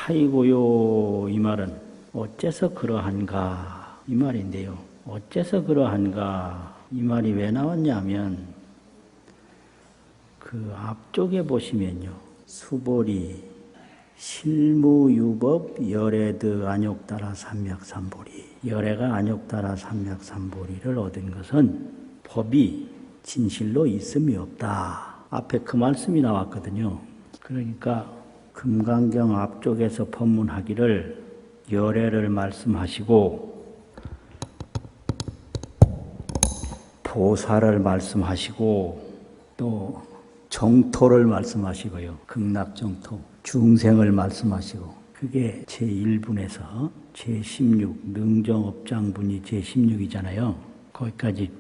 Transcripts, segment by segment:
하이고요 이 말은 어째서 그러한가 이 말인데요. 어째서 그러한가 이 말이 왜 나왔냐면 그 앞쪽에 보시면요. 수보리 실무유법 열애드 안욕따라 삼맥삼보리 열애가 안욕따라 삼맥삼보리를 얻은 것은 법이 진실로 있음이 없다. 앞에 그 말씀이 나왔거든요. 그러니까 금강경 앞쪽에서 법문하기를 열애를 말씀하시고 보살을 말씀하시고 또 정토를 말씀하시고요. 극락정토 중생을 말씀하시고 그게 제1분에서 제16 능정업장분이 제16이잖아요. 거기까지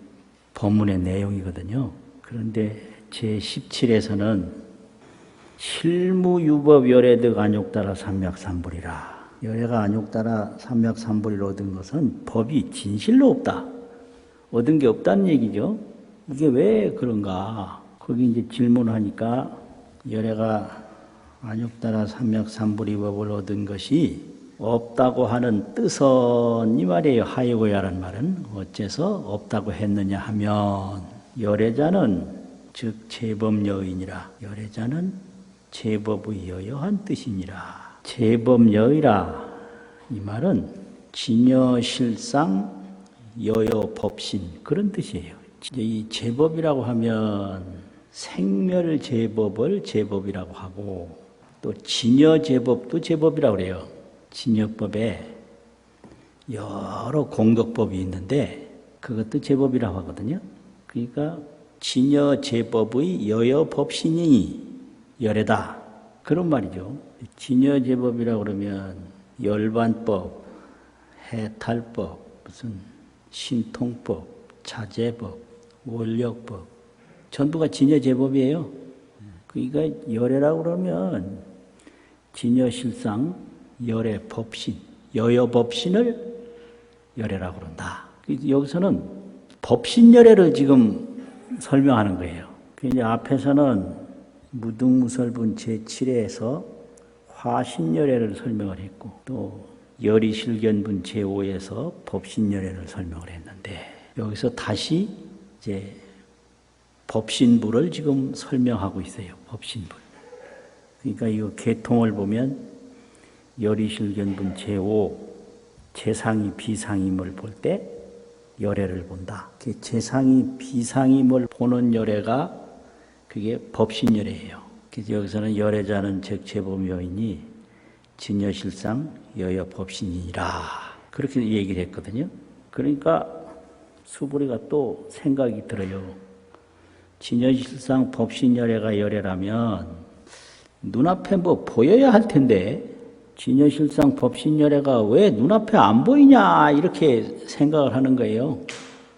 법문의 내용이거든요. 그런데 제17에서는 실무유법 열애득 안욕따라 삼맥삼보리라. 열애가 안욕따라 삼맥삼보리를 얻은 것은 법이 진실로 없다. 얻은 게 없다는 얘기죠. 이게 왜 그런가? 거기 이제 질문하니까 열애가 안욕따라 삼맥삼보리법을 얻은 것이 없다고 하는 뜻은 이 말이에요. 하이고야라는 말은 어째서 없다고 했느냐 하면 열애자는 즉 제법여인이라 열애자는 제법의 여여한 뜻이니라. 제법여이라 이 말은 진여실상 여여법신 그런 뜻이에요. 이 제법이라고 하면 생멸제법을 제법이라고 하고 또 진여제법도 제법이라고 그래요. 진여법에 여러 공덕법이 있는데 그것도 제법이라고 하거든요. 그러니까 진여제법의 여여법신이 열애다. 그런 말이죠. 진여제법이라고 그러면 열반법, 해탈법, 무슨 신통법, 자제법, 원력법 전부가 진여제법이에요. 그러니까 열애라고 그러면 진여실상 열애법신, 여여법신을 열애라고 그런다. 여기서는 법신열애를 지금 설명하는 거예요. 이제 앞에서는 무등무설분 제7회에서 화신열애를 설명을 했고 또 열이실견분 제5에서 법신열애를 설명을 했는데 여기서 다시 이제 법신부를 지금 설명하고 있어요. 법신부. 그러니까 이 계통을 보면 열이실견분 제5 재상이 비상임을 볼 때 열애를 본다. 재상이 비상임을 보는 열애가 그게 법신열애예요. 그래서 여기서는 열애자는 즉 제법여인이 진여실상 여여법신이니라 그렇게 얘기를 했거든요. 그러니까 수보리가 또 생각이 들어요. 진여실상 법신열애가 열애라면 눈앞에 뭐 보여야 할 텐데 진여실상 법신열애가 왜 눈앞에 안 보이냐 이렇게 생각을 하는 거예요.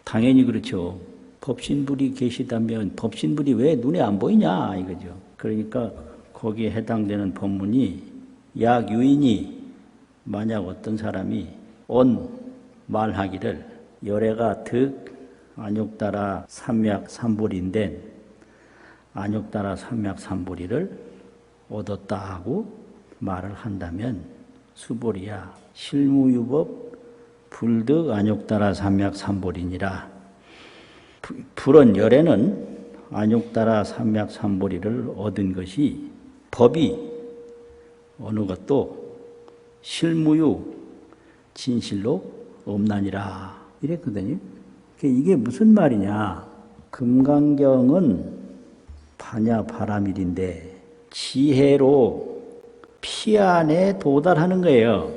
당연히 그렇죠. 법신불이 계시다면 법신불이 왜 눈에 안 보이냐 이거죠. 그러니까 거기에 해당되는 법문이 약 유인이 만약 어떤 사람이 온 말하기를 열애가 득 안욕따라 삼맥삼보리인데 안욕따라 삼맥삼보리를 얻었다 하고 말을 한다면 수보리야 실무유법 불득 안욕따라 삼맥삼보리니라. 불은 열애는 안욕따라 삼맥삼보리를 얻은 것이 법이 어느 것도 실무유 진실로 없나니라 이랬거든요. 이게 무슨 말이냐? 금강경은 파냐 바라밀인데 지혜로 피안에 도달하는 거예요.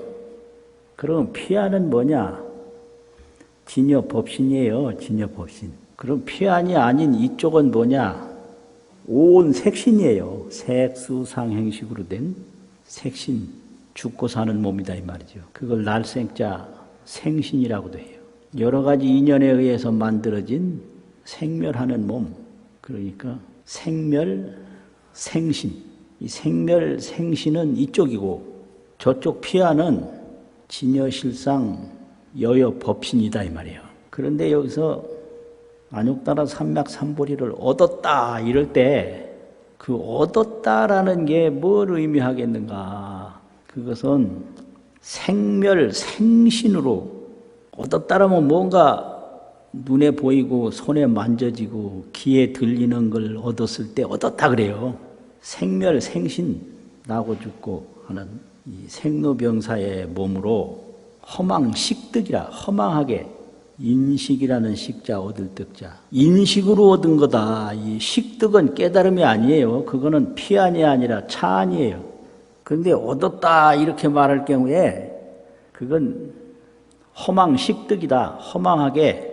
그럼 피안은 뭐냐? 진여법신이에요. 진여법신. 그럼 피안이 아닌 이쪽은 뭐냐? 온 색신이에요. 색수상행식으로 된 색신. 죽고 사는 몸이다 이 말이죠. 그걸 날생자 생신이라고도 해요. 여러 가지 인연에 의해서 만들어진 생멸하는 몸. 그러니까 생멸, 생신. 이 생멸, 생신은 이쪽이고 저쪽 피안은 진여실상 여여법신이다 이 말이에요. 그런데 여기서 안욕따라 삼맥삼보리를 얻었다 이럴 때 그 얻었다라는 게 뭘 의미하겠는가? 그것은 생멸생신으로 얻었다라면 뭔가 눈에 보이고 손에 만져지고 귀에 들리는 걸 얻었을 때 얻었다 그래요. 생멸생신, 나고 죽고 하는 이 생로병사의 몸으로 허망식득이라, 허망하게, 인식이라는 식자 얻을 득자, 인식으로 얻은 거다. 이 식득은 깨달음이 아니에요. 그거는 피안이 아니라 차안이에요. 그런데 얻었다 이렇게 말할 경우에 그건 허망식득이다. 허망하게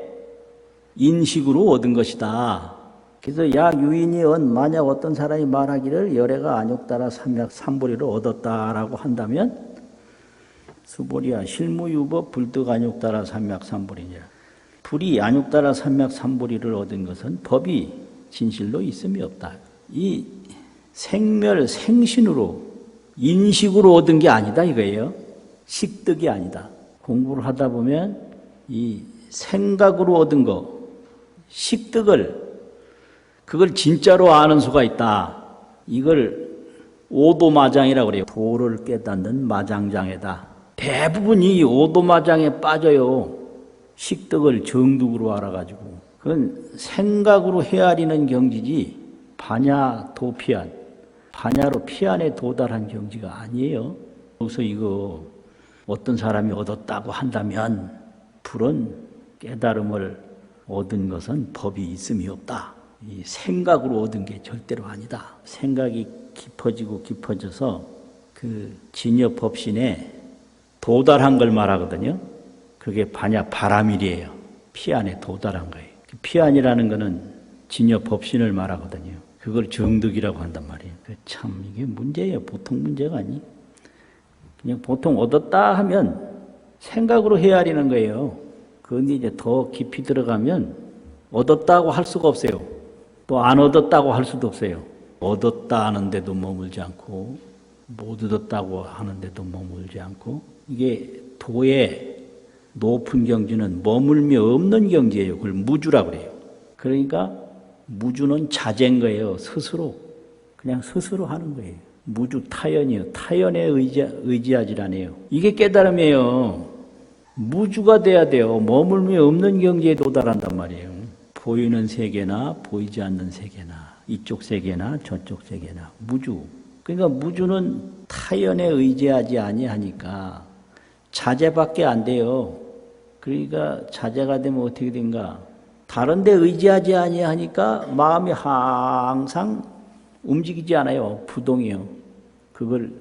인식으로 얻은 것이다. 그래서 야유인이언, 만약 어떤 사람이 말하기를 열애가 안욕따라 삼약삼보리를 얻었다라고 한다면 수보리야 실무유법 불득 안욕따라 삼약삼보리니라. 불이 안욕따라 삼약삼보리를 얻은 것은 법이 진실로 있음이 없다. 이 생멸생신으로 인식으로 얻은 게 아니다 이거예요. 식득이 아니다. 공부를 하다 보면 이 생각으로 얻은 거, 식득을, 그걸 진짜로 아는 수가 있다. 이걸 오도마장이라고 그래요. 도를 깨닫는 마장장애다. 대부분이 오도마장에 빠져요. 식득을 정득으로 알아가지고. 그건 생각으로 헤아리는 경지지 반야 도피안, 반야로 피안에 도달한 경지가 아니에요. 그래서 이거 어떤 사람이 얻었다고 한다면 불은 깨달음을 얻은 것은 법이 있음이 없다. 이 생각으로 얻은 게 절대로 아니다. 생각이 깊어지고 깊어져서 그 진여법신에 도달한 걸 말하거든요. 그게 반야 바라밀이에요. 피안에 도달한 거예요. 피안이라는 거는 진여법신을 말하거든요. 그걸 정득이라고 한단 말이에요. 참 이게 문제예요. 보통 문제가 아니. 그냥 보통 얻었다 하면 생각으로 헤아리는 거예요. 그런데 이제 더 깊이 들어가면 얻었다고 할 수가 없어요. 또 안 얻었다고 할 수도 없어요. 얻었다 하는데도 머물지 않고 못 얻었다고 하는데도 머물지 않고, 이게 도의 높은 경지는 머물며 없는 경지예요. 그걸 무주라고 그래요. 그러니까 무주는 자제인 거예요. 스스로. 그냥 스스로 하는 거예요. 무주 타연이요. 타연에 의지하지 않아요. 이게 깨달음이에요. 무주가 돼야 돼요. 머물며 없는 경지에 도달한단 말이에요. 보이는 세계나 보이지 않는 세계나 이쪽 세계나 저쪽 세계나 무주. 그러니까 무주는 타연에 의지하지 아니하니까 자제밖에 안 돼요. 그러니까 자제가 되면 어떻게 된가? 다른 데 의지하지 아니하니까 마음이 항상 움직이지 않아요. 부동이요. 그걸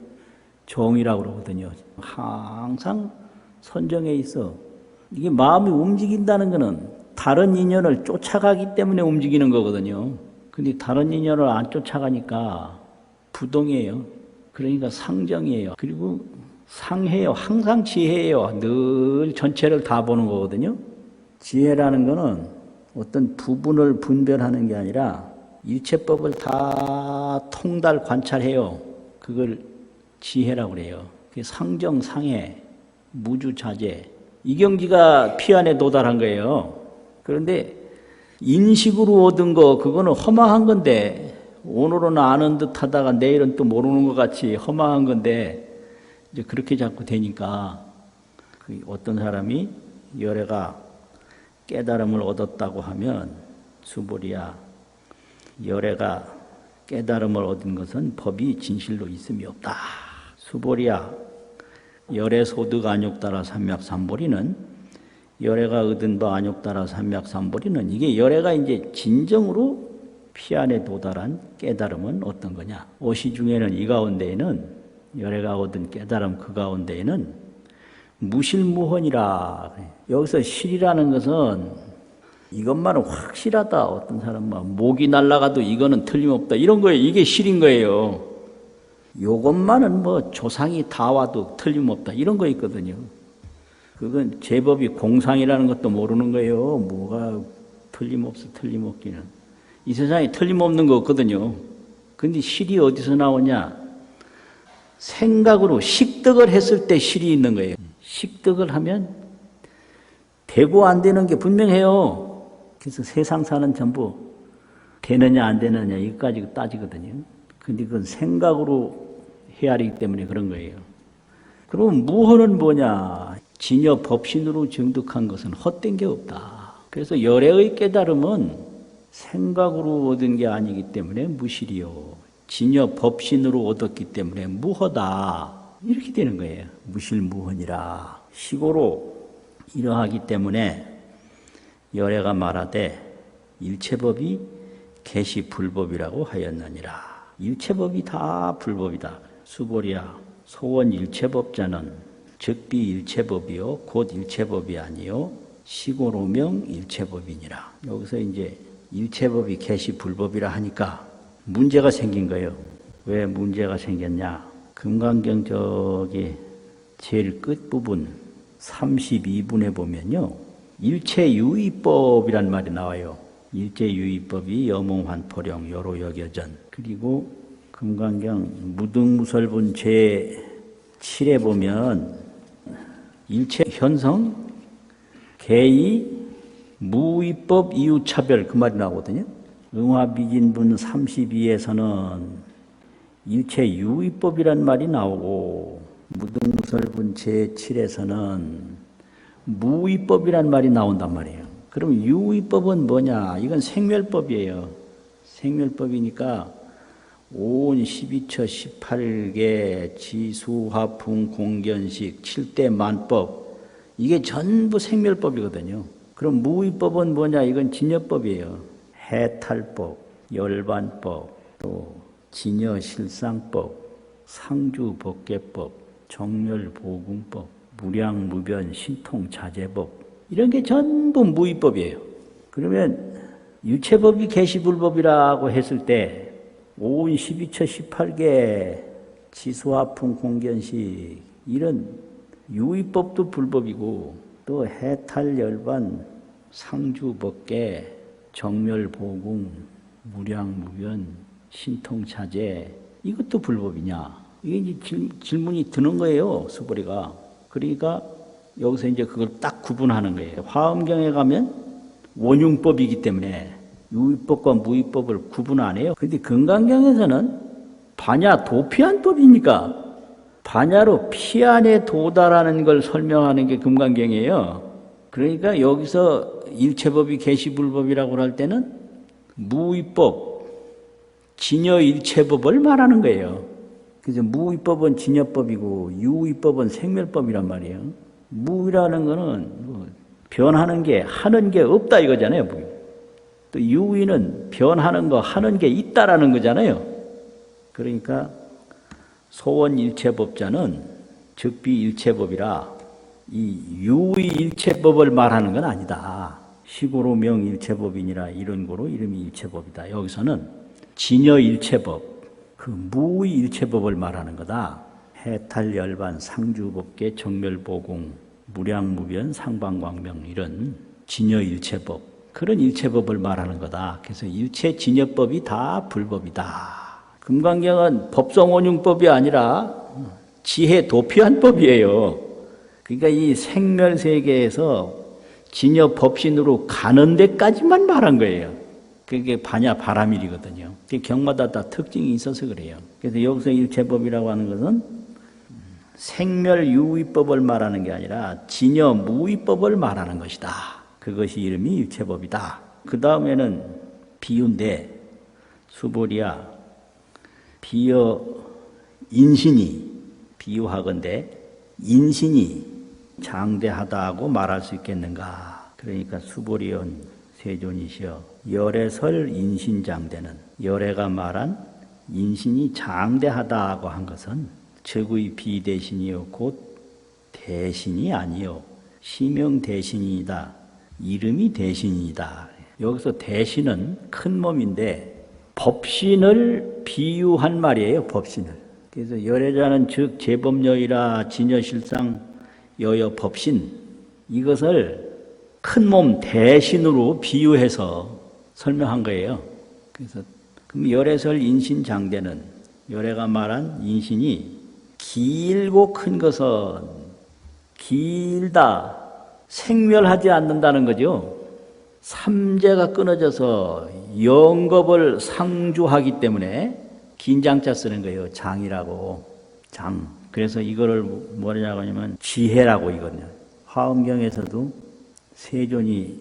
정이라고 그러거든요. 항상 선정해 있어. 이게 마음이 움직인다는 것은 다른 인연을 쫓아가기 때문에 움직이는 거거든요. 근데 다른 인연을 안 쫓아가니까 부동이에요. 그러니까 상정이에요. 그리고 상해요. 항상 지혜예요. 늘 전체를 다 보는 거거든요. 지혜라는 거는 어떤 부분을 분별하는 게 아니라 일체법을 다 통달 관찰해요. 그걸 지혜라고 그래요. 그게 상정, 상해, 무주자재. 이 경지가 피안에 도달한 거예요. 그런데 인식으로 얻은 거, 그거는 허망한 건데, 오늘은 아는 듯 하다가 내일은 또 모르는 것 같이 허망한 건데, 이제 그렇게 자꾸 되니까, 어떤 사람이 열애가 깨달음을 얻었다고 하면, 수보리야, 열애가 깨달음을 얻은 것은 법이 진실로 있음이 없다. 수보리야, 열애 소득 안욕따라 삼약삼보리는, 열애가 얻은 바 안욕따라 삼약삼보리는, 이게 열애가 이제 진정으로 피안에 도달한 깨달음은 어떤 거냐? 오시 중에는 이 가운데에는, 열애가 얻은 깨달음 그 가운데에는 무실무헌이라. 여기서 실이라는 것은 이것만은 확실하다. 어떤 사람은 목이 날아가도 이거는 틀림없다. 이런 거예요. 이게 실인 거예요. 요것만은 뭐 조상이 다 와도 틀림없다. 이런 거 있거든요. 그건 제법이 공상이라는 것도 모르는 거예요. 뭐가 틀림없어, 틀림없기는. 이 세상에 틀림없는 거 없거든요. 근데 실이 어디서 나오냐? 생각으로 식득을 했을 때 실이 있는 거예요. 식득을 하면 되고 안 되는 게 분명해요. 그래서 세상 사는 전부 되느냐 안 되느냐 이것까지 따지거든요. 근데 그건 생각으로 헤아리기 때문에 그런 거예요. 그럼 무허는 뭐냐? 진여 법신으로 정득한 것은 헛된 게 없다. 그래서 열애의 깨달음은 생각으로 얻은 게 아니기 때문에 무실이요. 진여 법신으로 얻었기 때문에 무허다. 이렇게 되는 거예요. 무실무헌이라. 식으로 이러하기 때문에 열애가 말하되 일체법이 개시불법이라고 하였느니라. 일체법이 다 불법이다. 수보리야. 소원 일체법자는 즉비 일체법이요 곧 일체법이 아니요 시고로명 일체법이니라. 여기서 이제 일체법이 개시불법이라 하니까 문제가 생긴 거예요. 왜 문제가 생겼냐? 금강경 저기 제일 끝부분 32분에 보면요. 일체유의법이란 말이 나와요. 일체유의법이 여몽환포령 여로 여겨전. 그리고 금강경 무등무설분 제7에 보면 일체현성 개의 무위법 이유차별 그 말이 나오거든요. 응화비진분 32에서는 일체유의법이란 말이 나오고 무등무설분 제7에서는 무위법이란 말이 나온단 말이에요. 그럼 유위법은 뭐냐? 이건 생멸법이에요. 생멸법이니까 온 12처 18개 지수화풍 공견식 7대 만법 이게 전부 생멸법이거든요. 그럼 무위법은 뭐냐? 이건 진여법이에요. 해탈법, 열반법, 또 진여실상법, 상주법계법, 정멸보궁법, 무량무변 신통자재법 이런 게 전부 무위법이에요. 그러면 일체법이 개시불법이라고 했을 때 온 12처 18개 지수화풍 공견식 이런 유의법도 불법이고 또 해탈열반 상주법계 정멸보궁 무량무변 신통자재 이것도 불법이냐? 이게 이제 질문이 드는 거예요, 수보리가. 그러니까 여기서 이제 그걸 딱 구분하는 거예요. 화엄경에 가면 원융법이기 때문에 유의법과 무의법을 구분 안 해요. 그런데 금강경에서는 반야 도피안법이니까 반야로 피안에 도달하는 걸 설명하는 게 금강경이에요. 그러니까 여기서 일체법이 개시불법이라고 할 때는 무의법, 진여일체법을 말하는 거예요. 그래서 무의법은 진여법이고 유의법은 생멸법이란 말이에요. 무의라는 거는 변하는 게 하는 게 없다 이거잖아요. 또 유의는 변하는 거 하는 게 있다라는 거잖아요. 그러니까 소원일체법자는 즉비일체법이라 이 유의일체법을 말하는 건 아니다. 시고로 명일체법이니라 이런 거로 이름이 일체법이다. 여기서는 진여일체법, 그 무의일체법을 말하는 거다. 해탈열반 상주법계 정멸보궁 무량무변 상방광명 이런 진여일체법 그런 일체법을 말하는 거다. 그래서 일체 진여법이 다 불법이다. 금강경은 법성원융법이 아니라 지혜 도피안법이에요. 그러니까 이 생멸세계에서 진여 법신으로 가는 데까지만 말한 거예요. 그게 반야 바라밀이거든요. 경마다 다 특징이 있어서 그래요. 그래서 여기서 일체법이라고 하는 것은 생멸유의법을 말하는 게 아니라 진여 무의법을 말하는 것이다. 그것이 이름이 일체법이다. 그 다음에는 비유인데 수보리야 비여 인신이 비유하건대 인신이 장대하다고 말할 수 있겠는가. 그러니까 수보리온 세존이시여 열애설 인신장대는 열애가 말한 인신이 장대하다고 한 것은 적의 비대신이요 곧 대신이 아니요 시명 대신이다. 이름이 대신이다. 여기서 대신은 큰 몸인데 법신을 비유한 말이에요. 법신을. 그래서 열애자는 즉 제법여이라 진여실상 여여 법신 이것을 큰 몸 대신으로 비유해서 설명한 거예요. 그래서 그럼 열애설 인신장대는 열애가 말한 인신이 길고 큰 것은 길다. 생멸하지 않는다는 거죠. 삼재가 끊어져서 영겁을 상주하기 때문에 긴 장자 쓰는 거예요. 장이라고. 장. 그래서 이거를 뭐냐고 하냐면 지혜라고 이거든요. 화엄경에서도 세존이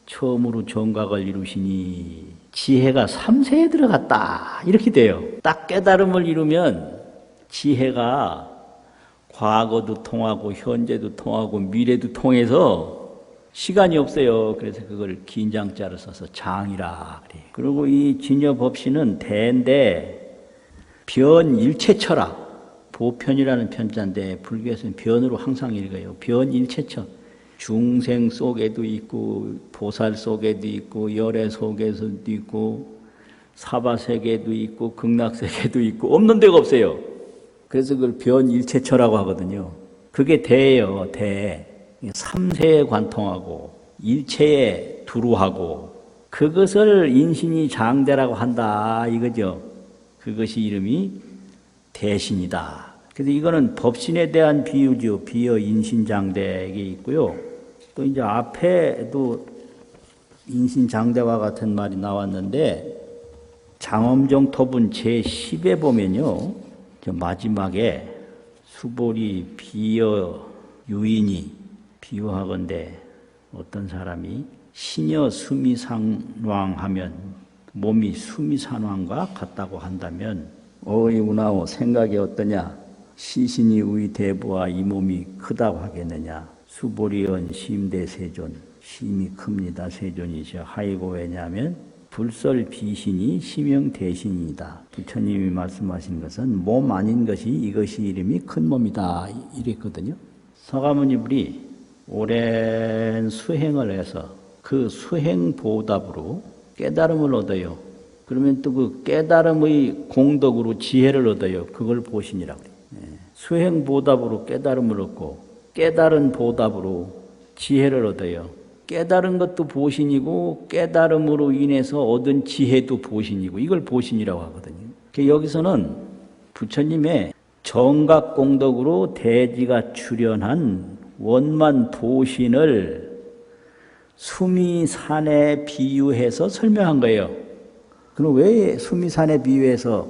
처음으로 정각을 이루시니 지혜가 3세에 들어갔다 이렇게 돼요. 딱 깨달음을 이루면 지혜가 과거도 통하고 현재도 통하고 미래도 통해서 시간이 없어요. 그래서 그걸 긴장자를 써서 장이라 그래요. 그리고 이 진여법신은 대인데 변일체처라. 보편이라는 편자인데 불교에서는 변으로 항상 읽어요. 변일체처. 중생 속에도 있고 보살 속에도 있고 열애 속에서도 있고 사바세계도 있고 극락세계도 있고 없는 데가 없어요. 그래서 그걸 변일체처라고 하거든요. 그게 대예요. 대. 삼세에 관통하고 일체에 두루하고 그것을 인신이 장대라고 한다 이거죠. 그것이 이름이 대신이다. 그래서 이거는 법신에 대한 비유죠. 비유 인신장대에 있고요. 또 이제 앞에도 인신장대와 같은 말이 나왔는데 장엄정토분 제10에 보면요. 저 마지막에 수보리 비여 유인이 비유하건대 어떤 사람이 시녀 수미산왕하면 몸이 수미산왕과 같다고 한다면 어이구나오 생각이 어떠냐? 시신이 우리 대부와 이 몸이 크다고 하겠느냐? 수보리언 심대세존 심이 큽니다. 세존이시여 하이고 왜냐하면 불설 비신이 심형대신이다. 부처님이 말씀하신 것은 몸 아닌 것이 이것이 이름이 큰 몸이다 이랬거든요. 서가모니불이 오랜 수행을 해서 그 수행 보답으로 깨달음을 얻어요. 그러면 또 그 깨달음의 공덕으로 지혜를 얻어요. 그걸 보신이라고 해요. 수행 보답으로 깨달음을 얻고 깨달은 보답으로 지혜를 얻어요. 깨달은 것도 보신이고 깨달음으로 인해서 얻은 지혜도 보신이고 이걸 보신이라고 하거든요. 여기서는 부처님의 정각 공덕으로 대지가 출현한 원만 도신을 수미산에 비유해서 설명한 거예요. 그럼 왜 수미산에 비유해서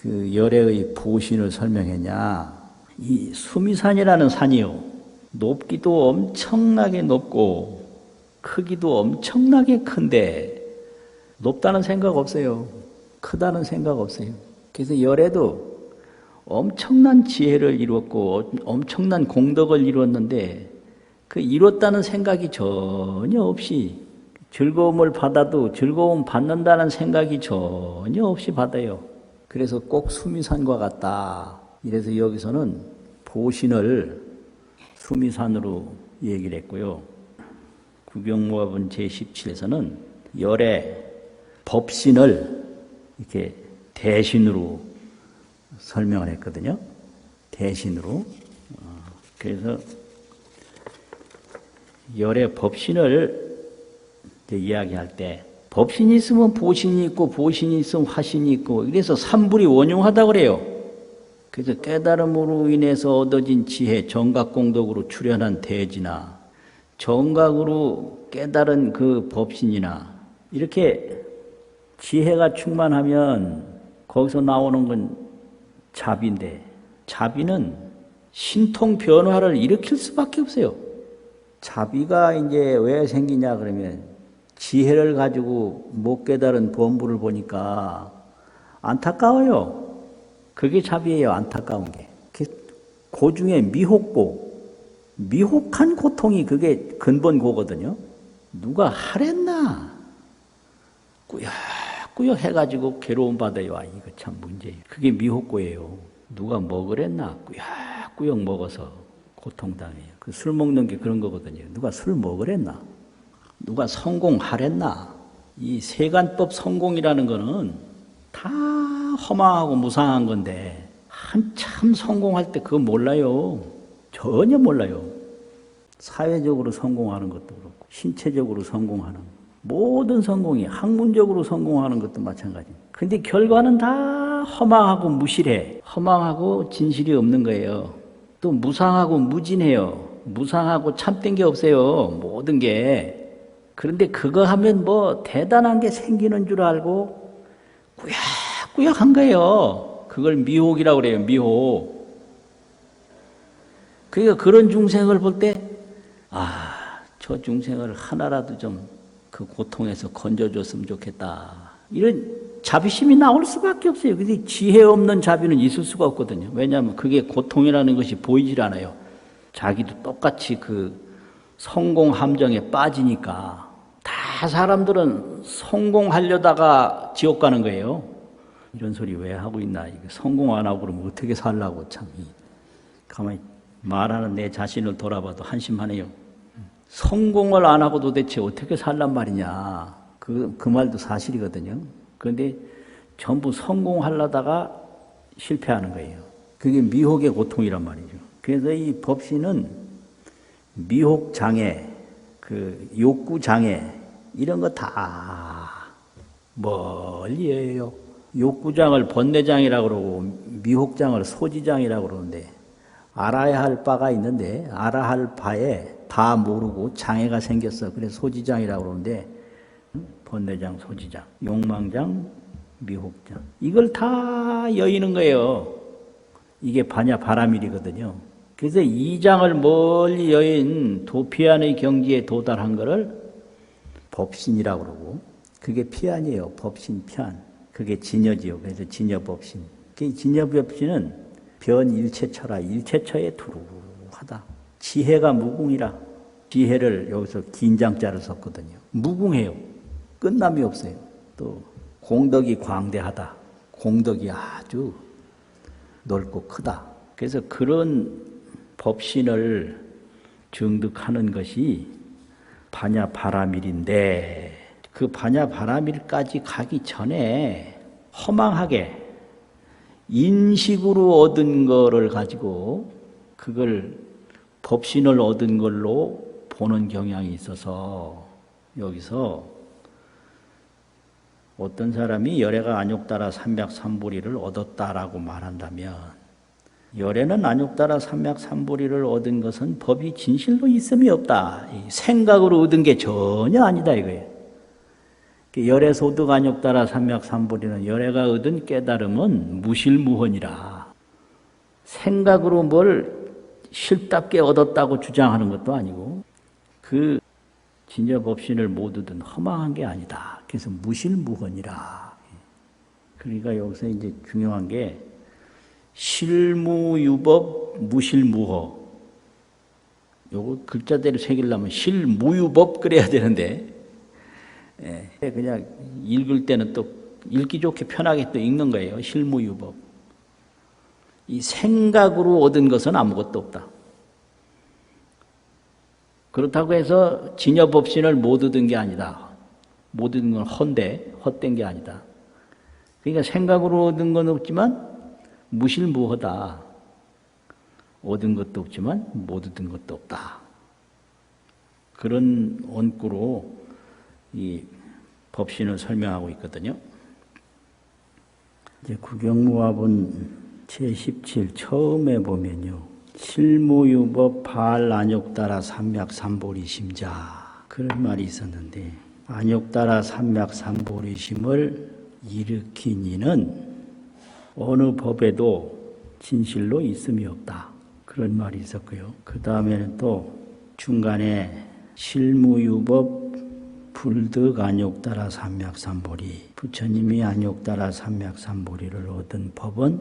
그 열애의 보신을 설명했냐? 이 수미산이라는 산이요. 높기도 엄청나게 높고 크기도 엄청나게 큰데 높다는 생각 없어요. 크다는 생각 없어요. 그래서 열애도 엄청난 지혜를 이루었고 엄청난 공덕을 이루었는데 그 이뤘다는 생각이 전혀 없이 즐거움을 받아도 즐거움 받는다는 생각이 전혀 없이 받아요. 그래서 꼭 수미산과 같다. 이래서 여기서는 보신을 수미산으로 얘기를 했고요. 구경모합은 제17에서는 열애 법신을 이렇게 대신으로 설명을 했거든요. 대신으로. 그래서 열애 법신을 이야기할 때 법신이 있으면 보신이 있고 보신이 있으면 화신이 있고 그래서 삼불이 원용하다 그래요. 그래서 깨달음으로 인해서 얻어진 지혜, 정각공덕으로 출현한 대지나 정각으로 깨달은 그 법신이나 이렇게 지혜가 충만하면 거기서 나오는 건 자비인데 자비는 신통 변화를 일으킬 수밖에 없어요. 자비가 이제 왜 생기냐 그러면 지혜를 가지고 못 깨달은 범부를 보니까 안타까워요. 그게 자비예요. 안타까운 게. 그 중에 미혹고, 미혹한 고통이 그게 근본고거든요. 누가 하랬나? 꾸역꾸역 해가지고 괴로움 받아요. 아, 이거 참 문제예요. 그게 미혹고예요. 누가 먹으랬나? 꾸역꾸역 먹어서 고통당해요. 그 술 먹는 게 그런 거거든요. 누가 술 먹으랬나? 누가 성공하랬나? 이 세간법 성공이라는 거는 다 허망하고 무상한 건데 한참 성공할 때 그거 몰라요. 전혀 몰라요. 사회적으로 성공하는 것도 그렇고 신체적으로 성공하는 모든 성공이 학문적으로 성공하는 것도 마찬가지예요. 근데 결과는 다 허망하고 무실해. 허망하고 진실이 없는 거예요. 또 무상하고 무진해요. 무상하고 참된 게 없어요. 모든 게. 그런데 그거 하면 뭐 대단한 게 생기는 줄 알고 꾸역꾸역 한 거예요. 그걸 미혹이라고 그래요. 미혹. 그러니까 그런 중생을 볼 때, 저 중생을 하나라도 좀 그 고통에서 건져줬으면 좋겠다. 이런 자비심이 나올 수밖에 없어요. 근데 지혜 없는 자비는 있을 수가 없거든요. 왜냐하면 그게 고통이라는 것이 보이질 않아요. 자기도 똑같이 그 성공 함정에 빠지니까. 다 사람들은 성공하려다가 지옥 가는 거예요. 이런 소리 왜 하고 있나. 성공 안 하고 그러면 어떻게 살라고 참. 가만히 말하는 내 자신을 돌아봐도 한심하네요. 성공을 안 하고 도대체 어떻게 살란 말이냐. 그 말도 사실이거든요. 그런데 전부 성공하려다가 실패하는 거예요. 그게 미혹의 고통이란 말이죠. 그래서 이 법신은 미혹 장애, 그 욕구 장애, 이런 거 다 멀리해요. 욕구장을 번뇌장이라고 그러고 미혹장을 소지장이라고 그러는데, 알아야 할 바가 있는데 알아야 할 바에 다 모르고 장애가 생겼어. 그래서 소지장이라고 그러는데, 번뇌장, 소지장, 욕망장, 미혹장, 이걸 다 여의는 거예요. 이게 반야 바라밀이거든요. 그래서 이 장을 멀리 여인 도피안의 경지에 도달한 거를 법신이라고 그러고, 그게 피안이에요. 법신, 피안. 그게 진여지요. 그래서 진여법신. 그 진여법신은 변일체처라. 일체처에 두루하다. 지혜가 무궁이라. 지혜를 여기서 긴장자를 썼거든요. 무궁해요. 끝남이 없어요. 또 공덕이 광대하다. 공덕이 아주 넓고 크다. 그래서 그런 법신을 증득하는 것이 반야바라밀인데, 그 반야바라밀까지 가기 전에 허망하게 인식으로 얻은 거를 가지고 그걸 법신을 얻은 걸로 보는 경향이 있어서, 여기서 어떤 사람이 열애가 안욕따라 삼맥삼보리를 얻었다라고 말한다면, 열애는 안욕따라 삼맥삼보리를 얻은 것은 법이 진실로 있음이 없다. 생각으로 얻은 게 전혀 아니다 이거예요. 열애소득 안욕따라 삼맥삼보리는 열애가 얻은 깨달음은 무실무헌이라. 생각으로 뭘 실답게 얻었다고 주장하는 것도 아니고, 그 진여법신을 못 얻은 허망한 게 아니다. 그래서 무실무헌이라. 그러니까 여기서 이제 중요한 게 실무유법, 무실무허. 요거 글자대로 새기려면 실무유법 그래야 되는데, 그냥 읽을 때는 또 읽기 좋게 편하게 또 읽는 거예요. 실무유법. 이 생각으로 얻은 것은 아무것도 없다. 그렇다고 해서 진여법신을 못 얻은 게 아니다. 못 얻은 건 헛된 게 아니다. 그러니까 생각으로 얻은 건 없지만 무실무허다. 얻은 것도 없지만 못 얻은 것도 없다. 그런 원구로 이 법신을 설명하고 있거든요. 이제 구경무화본 제17 처음에 보면요, 실무유법 발안욕따라 삼맥삼보리심자, 그런 말이 있었는데, 안욕따라 삼맥삼보리심을 일으킨 이는 어느 법에도 진실로 있음이 없다. 그런 말이 있었고요. 그 다음에는 또 중간에 실무유법 불득 안욕따라 삼맥삼보리, 부처님이 안욕따라 삼맥삼보리를 얻은 법은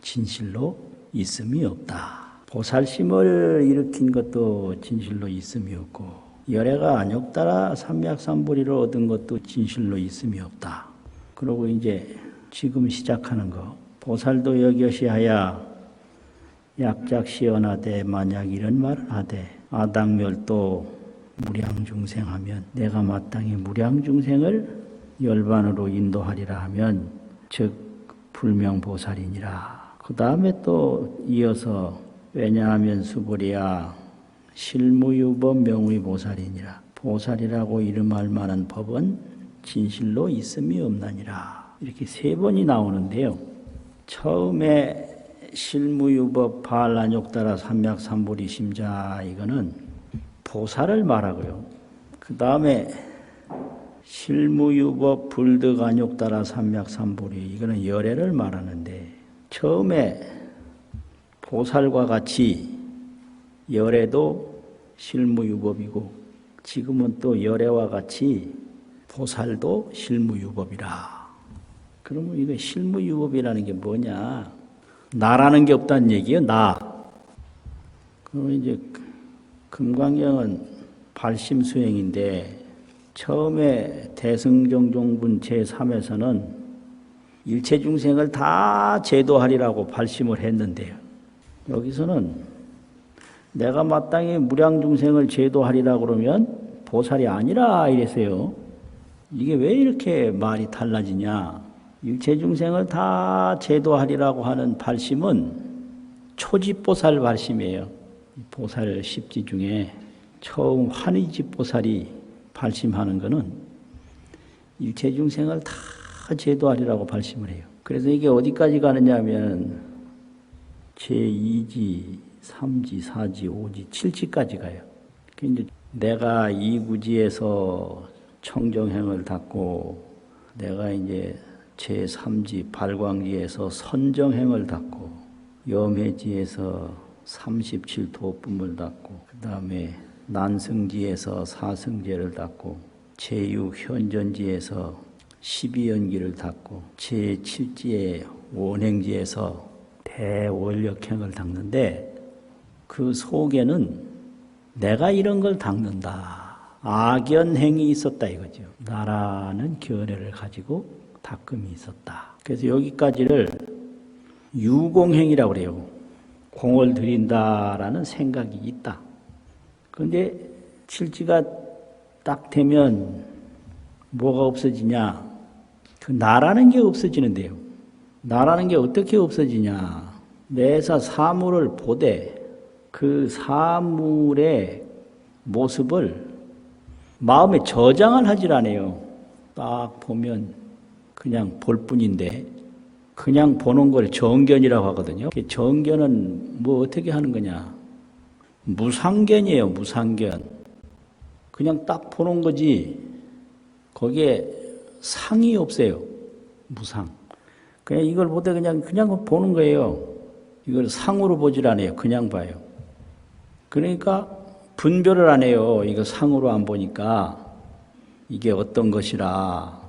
진실로 있음이 없다. 보살심을 일으킨 것도 진실로 있음이 없고, 열애가 안욕따라 삼맥삼보리를 얻은 것도 진실로 있음이 없다. 그리고 이제 지금 시작하는 거, 보살도 여겨시하야 약작시언하되 만약 이런 말을 하되 아당멸도 무량중생하면, 내가 마땅히 무량중생을 열반으로 인도하리라 하면 즉 불명보살이니라. 그 다음에 또 이어서 왜냐하면 수보리야 실무유법 명의보살이니라. 보살이라고 이름할 만한 법은 진실로 있음이 없나니라. 이렇게 세 번이 나오는데요. 처음에 실무유법 발안욕따라 삼맥삼보리 심자, 이거는 보살을 말하고요. 그 다음에 실무유법 불득안욕따라 삼맥삼보리, 이거는 열애를 말하는데, 처음에 보살과 같이 열애도 실무유법이고 지금은 또 열애와 같이 보살도 실무유법이라. 그러면 이거 실무유법이라는 게 뭐냐? 나라는 게 없다는 얘기예요. 나. 그러면 이제 금강경은 발심수행인데 처음에 대승정종분 제3에서는 일체중생을 다 제도하리라고 발심을 했는데요. 여기서는 내가 마땅히 무량중생을 제도하리라고 그러면 보살이 아니라 이랬어요. 이게 왜 이렇게 말이 달라지냐? 일체중생을 다 제도하리라고 하는 발심은 초지보살 발심이에요. 보살 10지 중에 처음 환희지보살이 발심하는 것은 일체중생을 다 제도하리라고 발심을 해요. 그래서 이게 어디까지 가느냐 하면 제2지, 3지, 4지, 5지, 7지까지 가요. 이제 내가 이구지에서 청정행을 닦고 내가 이제 제3지 발광지에서 선정행을 닦고 염해지에서 37도품을 닦고 그 다음에 난승지에서 사승제를 닦고 제6현전지에서 12연기를 닦고 제7지의 원행지에서 대원력행을 닦는데 그 속에는 내가 이런 걸 닦는다. 악연행이 있었다 이거죠. 나라는 견해를 가지고 닦음이 있었다. 그래서 여기까지를 유공행이라고 그래요. 공을 들인다라는 생각이 있다. 그런데 칠지가 딱 되면 뭐가 없어지냐? 그 나라는 게 없어지는데요. 나라는 게 어떻게 없어지냐? 내사 사물을 보되 그 사물의 모습을 마음에 저장을 하질 않아요. 딱 보면 그냥 볼 뿐인데 그냥 보는 걸 정견이라고 하거든요. 정견은 뭐 어떻게 하는 거냐? 무상견이에요. 무상견. 그냥 딱 보는 거지 거기에 상이 없어요. 무상. 그냥 이걸 보되 그냥 보는 거예요. 이걸 상으로 보질 않아요. 그냥 봐요. 그러니까 분별을 안 해요. 이거 상으로 안 보니까 이게 어떤 것이라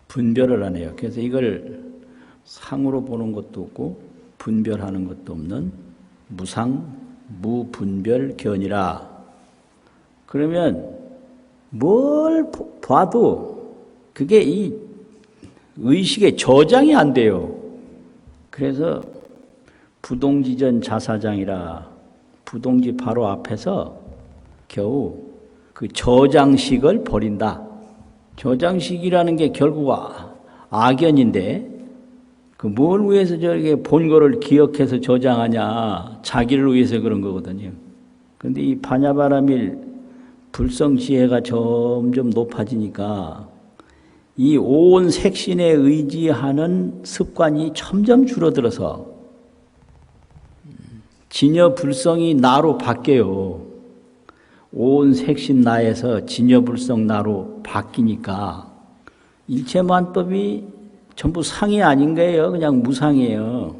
분별을 안 해요. 그래서 이걸 상으로 보는 것도 없고 분별하는 것도 없는 무상, 무분별견이라. 그러면 뭘 봐도 그게 이 의식에 저장이 안 돼요. 그래서 부동지전 자사장이라 부동지 바로 앞에서 겨우 그 저장식을 버린다. 저장식이라는 게 결국 악연인데 그 뭘 위해서 저렇게 본 거를 기억해서 저장하냐. 자기를 위해서 그런 거거든요. 그런데 이 반야바라밀 불성지혜가 점점 높아지니까 이 온 색신에 의지하는 습관이 점점 줄어들어서 진여 불성이 나로 바뀌어요. 온 색신 나에서 진여 불성 나로 바뀌니까 일체만법이 전부 상이 아닌 거예요. 그냥 무상이에요.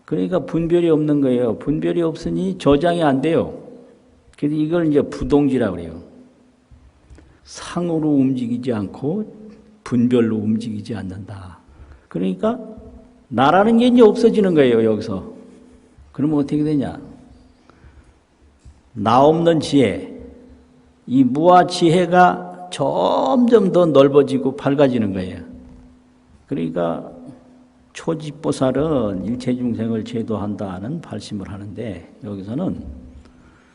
그러니까 분별이 없는 거예요. 분별이 없으니 저장이 안 돼요. 그래서 이걸 이제 부동지라고 그래요. 상으로 움직이지 않고 분별로 움직이지 않는다. 그러니까 나라는 게 이제 없어지는 거예요. 여기서. 그러면 어떻게 되냐? 나 없는 지혜, 이 무아 지혜가 점점 더 넓어지고 밝아지는 거예요. 그러니까 초지보살은 일체중생을 제도한다는 발심을 하는데 여기서는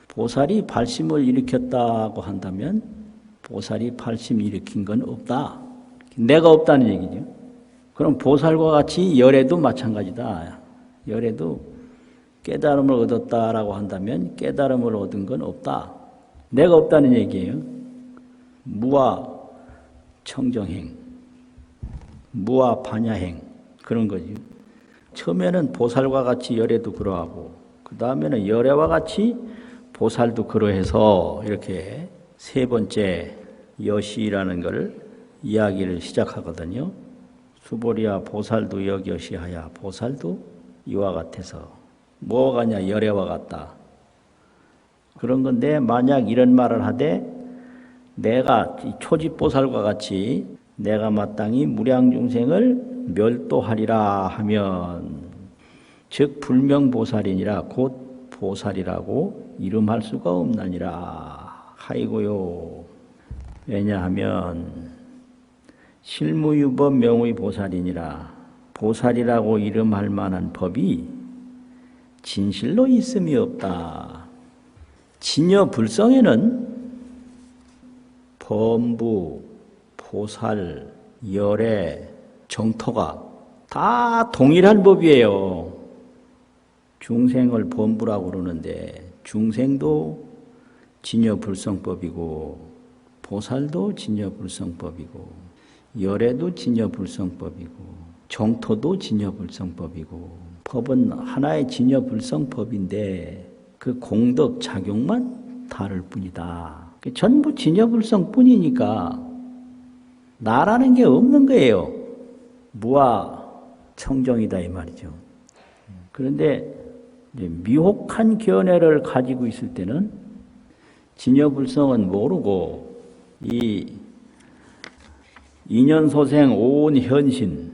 보살이 발심을 일으켰다고 한다면 보살이 발심 일으킨 건 없다. 내가 없다는 얘기죠. 그럼 보살과 같이 열애도 마찬가지다. 열애도 깨달음을 얻었다라고 한다면 깨달음을 얻은 건 없다. 내가 없다는 얘기예요. 무아 청정행, 무아 반야행 그런 거지. 처음에는 보살과 같이 열애도 그러하고 그 다음에는 열애와 같이 보살도 그러해서 이렇게 세 번째 여시라는 걸 이야기를 시작하거든요. 수보리야 보살도 역여시하야. 보살도 이와 같아서 뭐가 같냐? 열애와 같다. 그런 건데 만약 이런 말을 하되 내가 초지보살과 같이 내가 마땅히 무량중생을 멸도하리라 하면 즉 불명보살이니라 곧 보살이라고 이름할 수가 없나니라 하이고요. 왜냐하면 실무유법 명의 보살이니라 보살이라고 이름할 만한 법이 진실로 있음이 없다. 진여 불성에는 범부, 보살, 열애, 정토가 다 동일한 법이에요. 중생을 범부라고 그러는데 중생도 진여불성법이고 보살도 진여불성법이고 열애도 진여불성법이고 정토도 진여불성법이고 법은 하나의 진여불성법인데 그 공덕 작용만 다를 뿐이다. 전부 진여불성뿐이니까 나라는 게 없는 거예요. 무아 청정이다 이 말이죠. 그런데 미혹한 견해를 가지고 있을 때는 진여불성은 모르고 이 인연소생 오온현신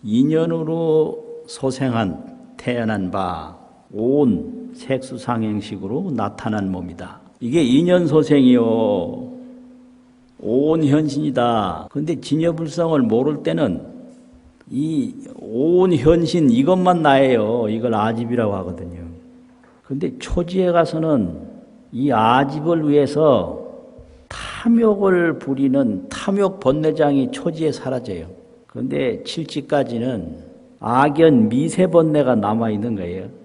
인연으로 소생한 태어난 바 온 색수상행식으로 나타난 몸이다. 이게 인연소생이요 오온현신이다. 그런데 진여불성을 모를 때는 이 오온현신 이것만 나예요. 이걸 아집이라고 하거든요. 그런데 초지에 가서는 이 아집을 위해서 탐욕을 부리는 탐욕 번뇌장이 초지에 사라져요. 그런데 칠지까지는 악연 미세 번뇌가 남아있는 거예요.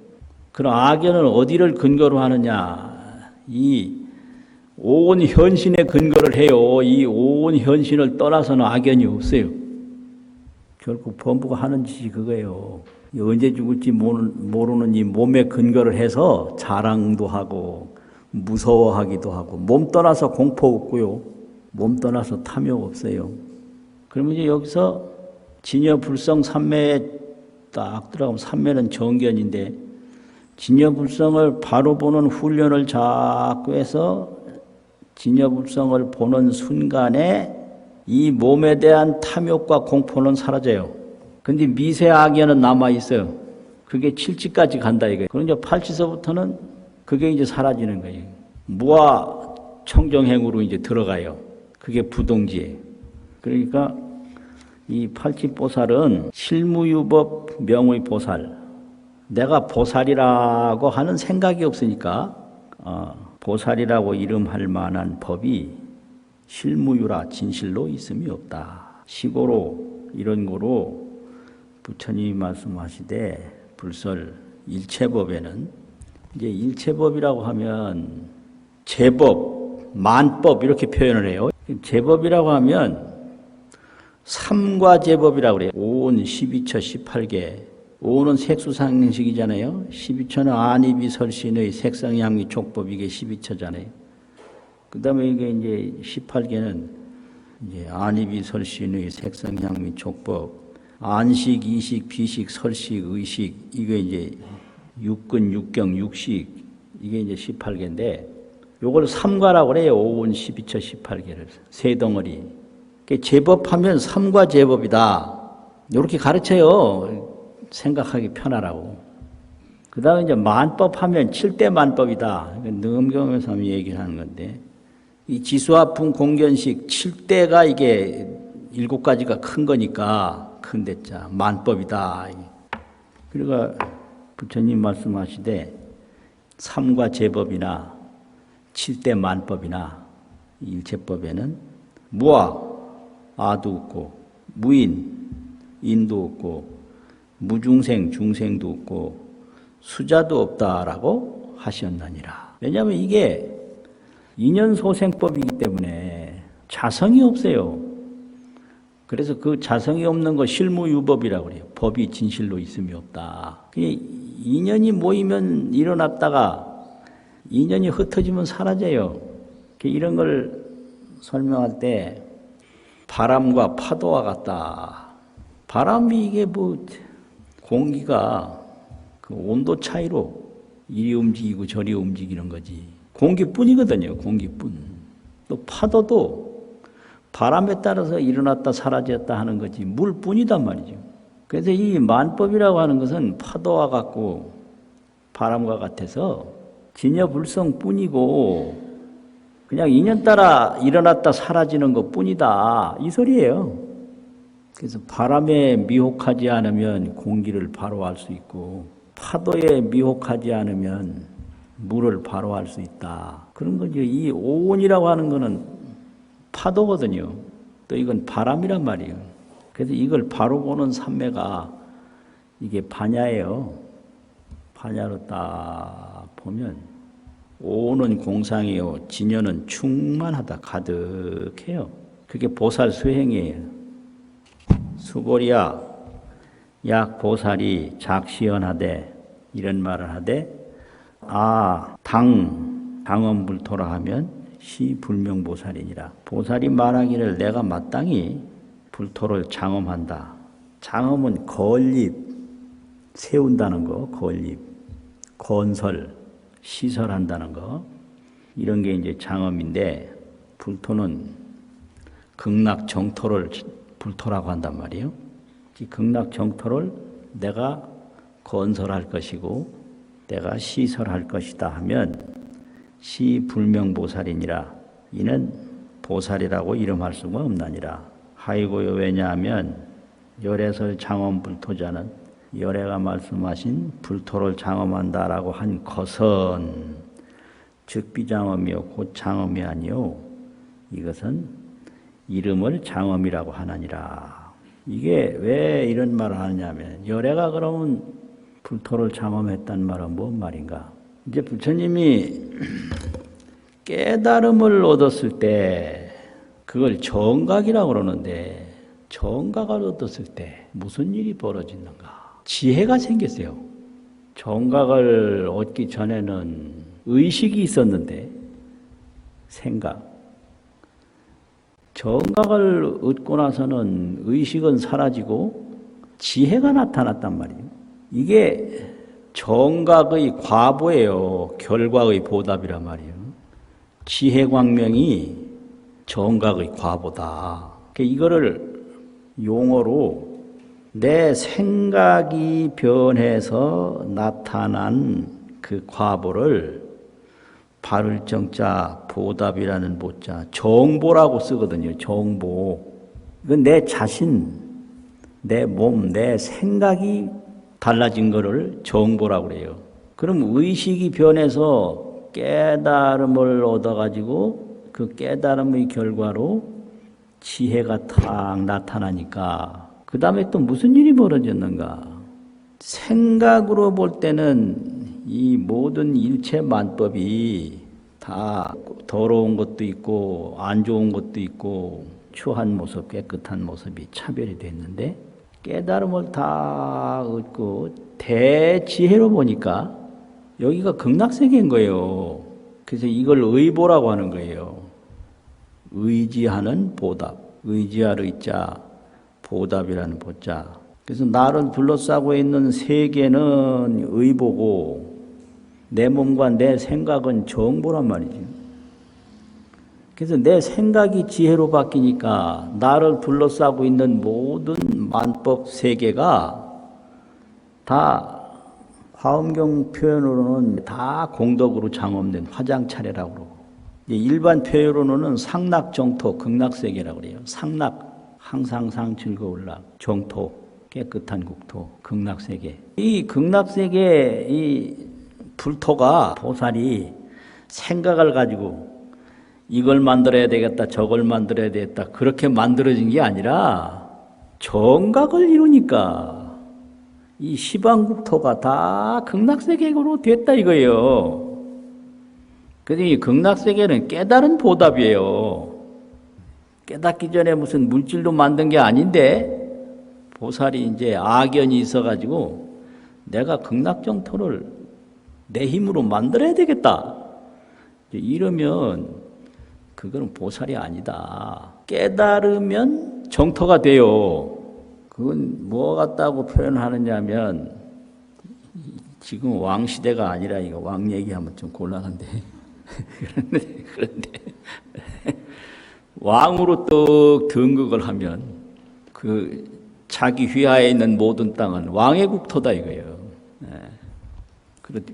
그럼 악연은 어디를 근거로 하느냐? 이 오온현신에 근거를 해요. 이 오온현신을 떠나서는 악연이 없어요. 결국 범부가 하는 짓이 그거예요. 언제 죽을지 모르는 이 몸에 근거를 해서 자랑도 하고 무서워하기도 하고 몸 떠나서 공포 없고요. 몸 떠나서 탐욕 없어요. 그러면 이제 여기서 진여불성 삼매에 딱 들어가면 삼매는 정견인데 진여불성을 바로 보는 훈련을 자꾸 해서 진여불성을 보는 순간에 이 몸에 대한 탐욕과 공포는 사라져요. 근데 미세악연은 남아있어요. 그게 칠지까지 간다 이거예요. 그럼 이제 팔지서부터는 그게 이제 사라지는 거예요. 무아 청정행으로 이제 들어가요. 그게 부동지예요. 그러니까 이 팔지보살은 실무유법 명의 보살. 내가 보살이라고 하는 생각이 없으니까 보살이라고 이름할 만한 법이 실무유라 진실로 있음이 없다. 시고로 이런 거로 부처님이 말씀하시되 불설 일체법에는 이제 일체법이라고 하면 제법, 만법 이렇게 표현을 해요. 제법이라고 하면 삼과제법이라고 그래요. 5온 12처 18개. 5는 색수상식이잖아요. 12처는 안입이 설신의 색상향미 촉법 이게 12처잖아요. 그 다음에 이게 이제 18개는 이제 안입이 설신의 색상향미 촉법, 안식, 이식, 비식, 설식, 의식 이게 이제 육근, 육경, 육식 이게 이제 18개인데 요걸 삼과라고 그래요. 5온 12처 18개를 세 덩어리. 제법하면 삼과 제법이다. 이렇게 가르쳐요. 생각하기 편하라고. 그 다음에 이제 만법하면 7대 만법이다. 능엄경에서 하면 얘기를 하는 건데, 이 지수화풍 공견식 7대가 이게 7가지가 큰 거니까, 큰 대자, 만법이다. 그러니까 부처님 말씀하시되, 삼과 제법이나 7대 만법이나 일체법에는 무아, 아도 없고, 무인, 인도 없고, 무중생, 중생도 없고 수자도 없다라고 하셨느니라. 왜냐하면 이게 인연소생법이기 때문에 자성이 없어요. 그래서 그 자성이 없는 거 실무유법이라고 그래요. 법이 진실로 있음이 없다. 인연이 모이면 일어났다가 인연이 흩어지면 사라져요. 이런 걸 설명할 때 바람과 파도와 같다. 바람이 이게 뭐 공기가 그 온도 차이로 이리 움직이고 저리 움직이는 거지. 공기뿐이거든요. 공기뿐. 또 파도도 바람에 따라서 일어났다 사라졌다 하는 거지 물뿐이단 말이죠. 그래서 이 만법이라고 하는 것은 파도와 같고 바람과 같아서 진여불성뿐이고 그냥 인연 따라 일어났다 사라지는 것뿐이다 이 소리예요. 그래서 바람에 미혹하지 않으면 공기를 바로 알 수 있고 파도에 미혹하지 않으면 물을 바로 알 수 있다. 그런 거죠. 이 오온이라고 하는 거는 파도거든요. 또 이건 바람이란 말이에요. 그래서 이걸 바로 보는 삼매가 이게 반야예요. 반야로 딱 보면 오온은 공상이요 진여는 충만하다 가득해요. 그게 보살 수행이에요. 수보리야 약 보살이 작시연하되 이런 말을 하되 당엄불토라 하면 시 불명보살이니라. 보살이 말하기를 내가 마땅히 불토를 장엄한다. 장엄은 건립 세운다는 거, 건립 건설 시설한다는 거 이런 게 이제 장엄인데 불토는 극락정토를 불토라고 한단 말이에요. 이 극락정토를 내가 건설할 것이고 내가 시설할 것이다 하면 시불명보살이니라. 이는 보살이라고 이름할 수가 없나니라. 하이고요 왜냐하면 열애설 장엄불토자는 열애가 말씀하신 불토를 장엄한다라고 한 것은 즉비장엄이요 곧 장엄이 아니요 이것은 이름을 장엄이라고 하나니라. 이게 왜 이런 말을 하느냐면 열애가 그러면 불토를 장엄했단 말은 뭔 말인가? 이제 부처님이 깨달음을 얻었을 때 그걸 정각이라고 그러는데 정각을 얻었을 때 무슨 일이 벌어지는가? 지혜가 생겼어요. 정각을 얻기 전에는 의식이 있었는데 생각. 정각을 얻고 나서는 의식은 사라지고 지혜가 나타났단 말이에요. 이게 정각의 과보예요. 결과의 보답이란 말이에요. 지혜광명이 정각의 과보다. 이거를 용어로 내 생각이 변해서 나타난 그 과보를 바를 정자 보답이라는 보자 정보라고 쓰거든요. 정보. 이건 내 자신, 내 몸, 내 생각이 달라진 거를 정보라고 그래요. 그럼 의식이 변해서 깨달음을 얻어가지고 그 깨달음의 결과로 지혜가 탁 나타나니까 그 다음에 또 무슨 일이 벌어졌는가? 생각으로 볼 때는 이 모든 일체 만법이 다 더러운 것도 있고 안 좋은 것도 있고 추한 모습, 깨끗한 모습이 차별이 됐는데 깨달음을 다 얻고 대지혜로 보니까 여기가 극락세계인 거예요. 그래서 이걸 의보라고 하는 거예요. 의지하는 보답, 의지할 의자, 보답이라는 보자. 그래서 나를 둘러싸고 있는 세계는 의보고 내 몸과 내 생각은 정보란 말이죠. 그래서 내 생각이 지혜로 바뀌니까 나를 둘러싸고 있는 모든 만법 세계가 다 화엄경 표현으로는 다 공덕으로 장엄된 화장차례라고 그러고 일반 표현으로는 상락정토 극락세계라고 그래요. 상락, 항상상 즐거울락, 정토, 깨끗한 국토, 극락세계. 이 극락세계 이 불토가 보살이 생각을 가지고 이걸 만들어야 되겠다, 저걸 만들어야 되겠다 그렇게 만들어진 게 아니라 정각을 이루니까 이 시방국토가 다 극락세계로 됐다 이거예요. 그래서 이 극락세계는 깨달은 보답이에요. 깨닫기 전에 무슨 물질로 만든 게 아닌데 보살이 이제 악연이 있어가지고 내가 극락정토를 내 힘으로 만들어야 되겠다. 이러면 그거는 보살이 아니다. 깨달으면 정토가 돼요. 그건 뭐 같다고 표현하느냐면 지금 왕시대가 아니라 이거 왕 얘기하면 좀 곤란한데 그런데 왕으로 떡 등극을 하면 그 자기 휘하에 있는 모든 땅은 왕의 국토다 이거예요.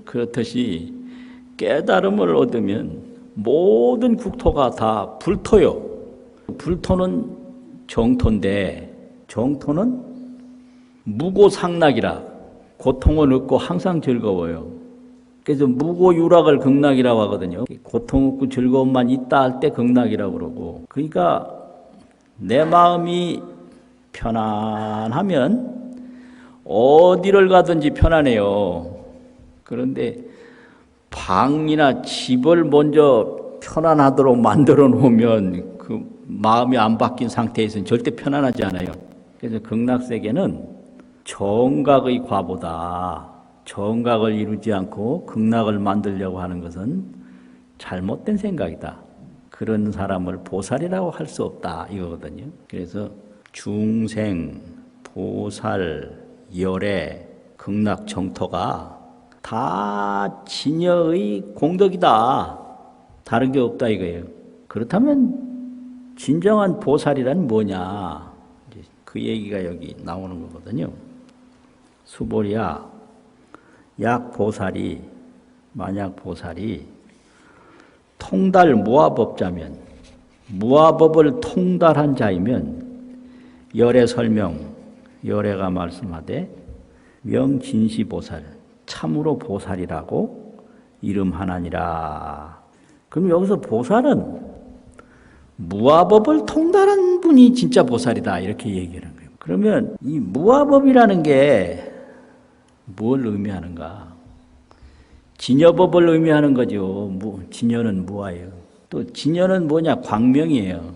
그렇듯이 깨달음을 얻으면 모든 국토가 다 불토요. 불토는 정토인데 정토는 무고상락이라 고통을 얻고 항상 즐거워요. 그래서 무고유락을 극락이라고 하거든요. 고통 없고 즐거움만 있다 할 때 극락이라고 그러고, 그러니까 내 마음이 편안하면 어디를 가든지 편안해요. 그런데 방이나 집을 먼저 편안하도록 만들어 놓으면 그 마음이 안 바뀐 상태에서는 절대 편안하지 않아요. 그래서 극락세계는 정각의 과보다 정각을 이루지 않고 극락을 만들려고 하는 것은 잘못된 생각이다. 그런 사람을 보살이라고 할 수 없다 이거거든요. 그래서 중생, 보살, 열애, 극락, 정토가 다 진여의 공덕이다. 다른 게 없다 이거예요. 그렇다면 진정한 보살이란 뭐냐? 그 얘기가 여기 나오는 거거든요. 수보리야, 만약 보살이 통달 무아법자면, 무아법을 통달한 자이면 열애 설명, 열애가 말씀하되 명진시보살, 참으로 보살이라고 이름하나니라. 그럼 여기서 보살은 무아법을 통달한 분이 진짜 보살이다 이렇게 얘기하는 거예요. 그러면 이 무아법이라는 게 뭘 의미하는가? 진여법을 의미하는 거죠. 진여는 무아예요. 또 진여는 뭐냐? 광명이에요.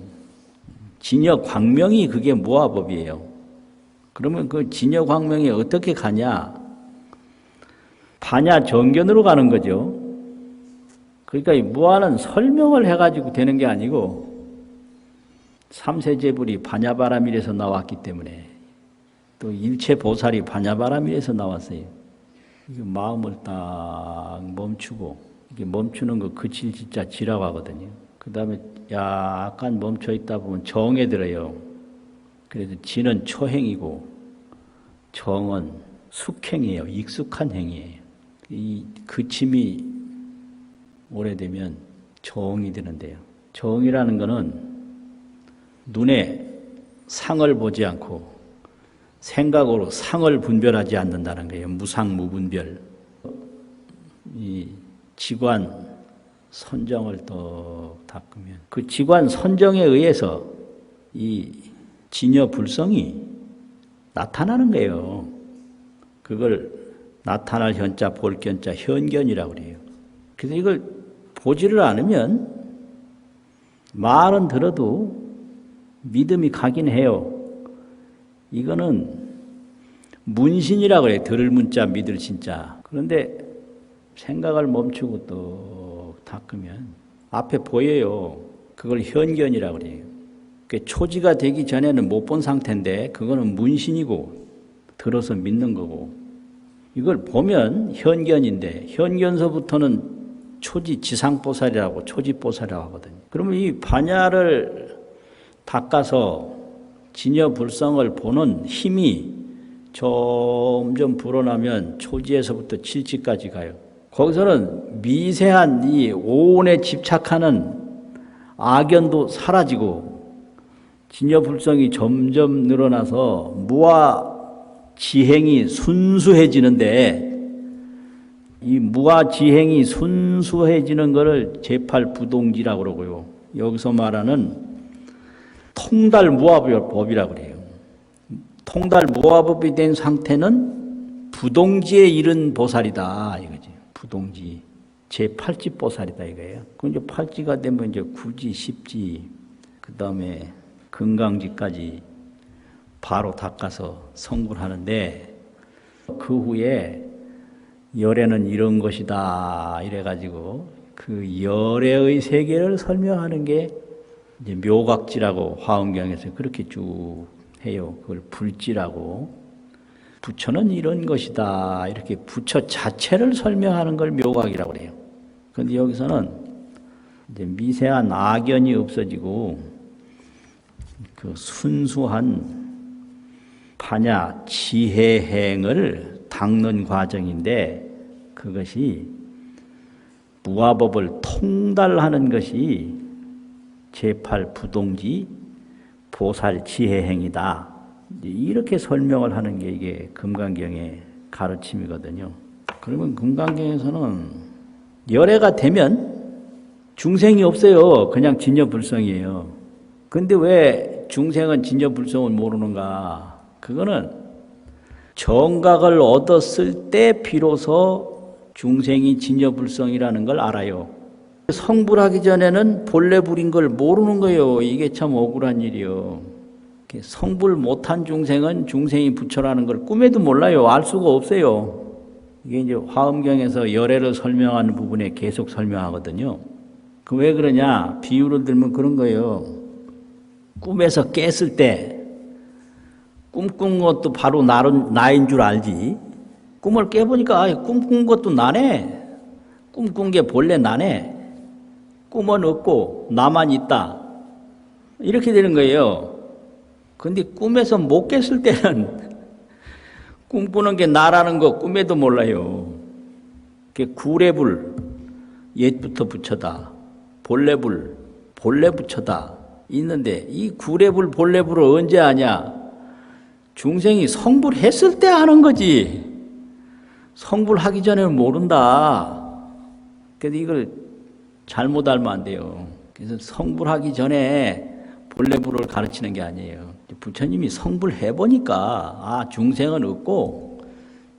진여 광명이 그게 무아법이에요. 그러면 그 진여 광명이 어떻게 가냐? 반야 정견으로 가는 거죠. 그러니까 이 무아는 설명을 해가지고 되는 게 아니고 삼세제불이 반야바라밀에서 나왔기 때문에, 또 일체보살이 반야바라밀에서 나왔어요. 이게 마음을 딱 멈추고, 이게 멈추는 거 그칠 진짜 지라고 하거든요. 그 다음에 약간 멈춰 있다 보면 정에 들어요. 그래서 진은 초행이고 정은 숙행이에요. 익숙한 행위예요. 이 그침이 오래되면 정이 드는데요. 정이라는 거는 눈에 상을 보지 않고 생각으로 상을 분별하지 않는다는 거예요. 무상무분별. 이 지관 선정을 또 닦으면 그 지관 선정에 의해서 이 진여 불성이 나타나는 거예요. 그걸 나타날 현자, 볼 견자, 현견이라고 그래요. 그래서 이걸 보지를 않으면 말은 들어도 믿음이 가긴 해요. 이거는 문신이라고 그래요. 들을 문자, 믿을 진짜. 그런데 생각을 멈추고 또 닦으면 앞에 보여요. 그걸 현견이라고 그래요. 초지가 되기 전에는 못 본 상태인데 그거는 문신이고 들어서 믿는 거고, 이걸 보면 현견인데 현견서부터는 초지 지상보살이라고 초지보살이라고 하거든요. 그러면 이 반야를 닦아서 진여불성을 보는 힘이 점점 불어나면 초지에서부터 칠지까지 가요. 거기서는 미세한 이 오온에 집착하는 악연도 사라지고 진여불성이 점점 늘어나서 무아지행이 순수해지는데, 이 무아지행이 순수해지는 것을 제8부동지라고 그러고요. 여기서 말하는 통달무아법이라고 그래요. 통달무아법이 된 상태는 부동지에 이른 보살이다 이거지. 부동지 제8지보살이다 이거예요. 그럼 이제 8지가 되면 이제 9지, 10지, 그 다음에 금강지까지 바로 닦아서 성불하는데, 그 후에 열애는 이런 것이다 이래가지고 그 열애의 세계를 설명하는 게 이제 묘각지라고 화엄경에서 그렇게 쭉 해요. 그걸 불지라고. 부처는 이런 것이다 이렇게 부처 자체를 설명하는 걸 묘각이라고 해요. 그런데 여기서는 이제 미세한 악연이 없어지고 그 순수한 파냐 지혜행을 닦는 과정인데 그것이 무아법을 통달하는 것이 제8 부동지 보살 지혜행이다. 이렇게 설명을 하는 게 이게 금강경의 가르침이거든요. 그러면 금강경에서는 열애가 되면 중생이 없어요. 그냥 진여불성이에요. 근데 왜 중생은 진여불성을 모르는가? 그거는 정각을 얻었을 때 비로소 중생이 진여불성이라는 걸 알아요. 성불하기 전에는 본래 불인 걸 모르는 거예요. 이게 참 억울한 일이요. 성불 못한 중생은 중생이 부처라는 걸 꿈에도 몰라요. 알 수가 없어요. 이게 이제 화엄경에서 열애를 설명하는 부분에 계속 설명하거든요. 그 왜 그러냐? 비유를 들면 그런 거예요. 꿈에서 깼을 때 꿈꾼 것도 바로 나인 줄 알지. 꿈을 깨보니까 꿈꾼 것도 나네. 꿈꾼 게 본래 나네. 꿈은 없고 나만 있다. 이렇게 되는 거예요. 근데 꿈에서 못 깼을 때는 꿈꾸는 게 나라는 거 꿈에도 몰라요. 구례불 옛부터 부처다. 본래불 본래 부처다. 있는데 이 구례불 본래불을 언제 아냐? 중생이 성불했을 때 아는 거지. 성불하기 전에는 모른다. 그래서 이걸 잘못 알면 안 돼요. 그래서 성불하기 전에 본래불을 가르치는 게 아니에요. 부처님이 성불해보니까 중생은 없고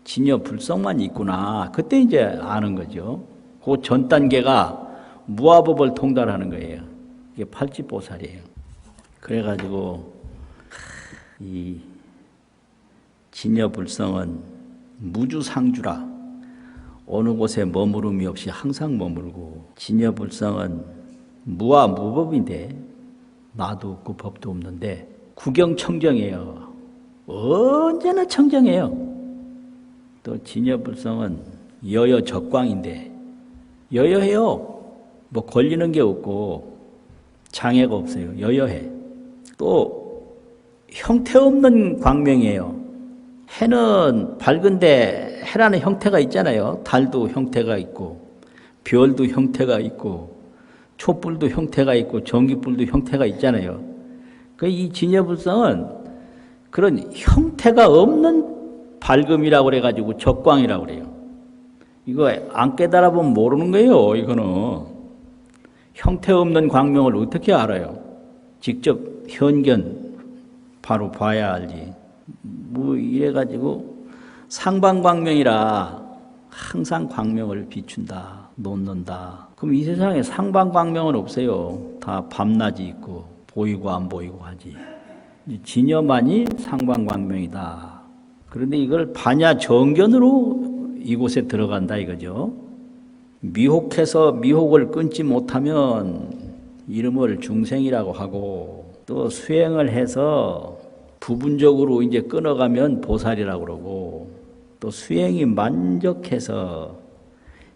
진여불성만 있구나. 그때 이제 아는 거죠. 그 전 단계가 무아법을 통달하는 거예요. 이게 팔찌보살이에요. 그래가지고 이 진여불성은 무주상주라. 어느 곳에 머무름이 없이 항상 머물고, 진여불성은 무아 무법인데 나도 없고 법도 없는데 구경청정해요. 언제나 청정해요. 또 진여불성은 여여적광인데 여여해요. 뭐 걸리는 게 없고 장애가 없어요. 여여해. 또 형태 없는 광명이에요. 해는 밝은데 해라는 형태가 있잖아요. 달도 형태가 있고 별도 형태가 있고 촛불도 형태가 있고 전기불도 형태가 있잖아요. 이 진여불성은 그런 형태가 없는 밝음이라고 그래가지고 적광이라고 그래요. 이거 안 깨달아 보면 모르는 거예요. 이거는 형태 없는 광명을 어떻게 알아요? 직접 현견 바로 봐야 알지. 뭐 이래가지고 상방광명이라 항상 광명을 비춘다, 놓는다. 그럼 이 세상에 상방광명은 없어요. 다 밤낮이 있고 보이고 안 보이고 하지. 진여만이 상방광명이다. 그런데 이걸 반야 정견으로 이곳에 들어간다 이거죠. 미혹해서 미혹을 끊지 못하면 이름을 중생이라고 하고, 또 수행을 해서 부분적으로 이제 끊어가면 보살이라고 그러고, 또 수행이 만족해서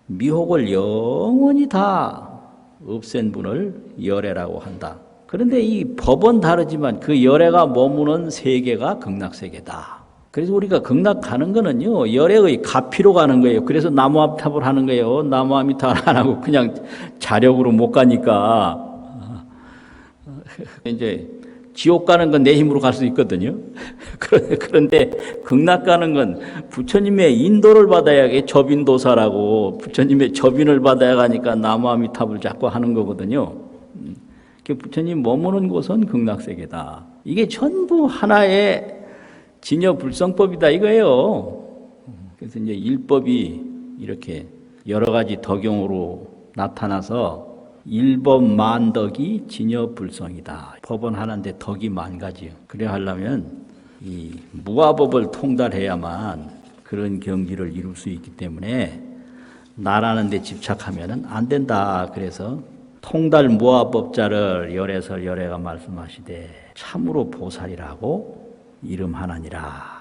미혹을 영원히 다 없앤 분을 열애라고 한다. 그런데 이 법은 다르지만 그 열애가 머무는 세계가 극락세계다. 그래서 우리가 극락 가는 거는요, 열애의 가피로 가는 거예요. 그래서 나무아미탑을 하는 거예요. 나무아미탑을 안 하고 그냥 자력으로 못 가니까. 이제 지옥 가는 건 내 힘으로 갈 수 있거든요. 그런데 극락 가는 건 부처님의 인도를 받아야 접인도사라고, 부처님의 접인을 받아야 가니까 나무아미탑을 자꾸 하는 거거든요. 부처님 머무는 곳은 극락세계다. 이게 전부 하나의 진여불성법이다 이거예요. 그래서 이제 일법이 이렇게 여러 가지 덕용으로 나타나서 일법 만덕이 진여불성이다. 법은 하나인데 덕이 만 가지요. 그래 하려면 이 무아법을 통달해야만 그런 경지를 이룰 수 있기 때문에 나라는 데 집착하면 안 된다. 그래서 통달 무아법자를 열애설 열애가 말씀하시되 참으로 보살이라고 이름하나니라.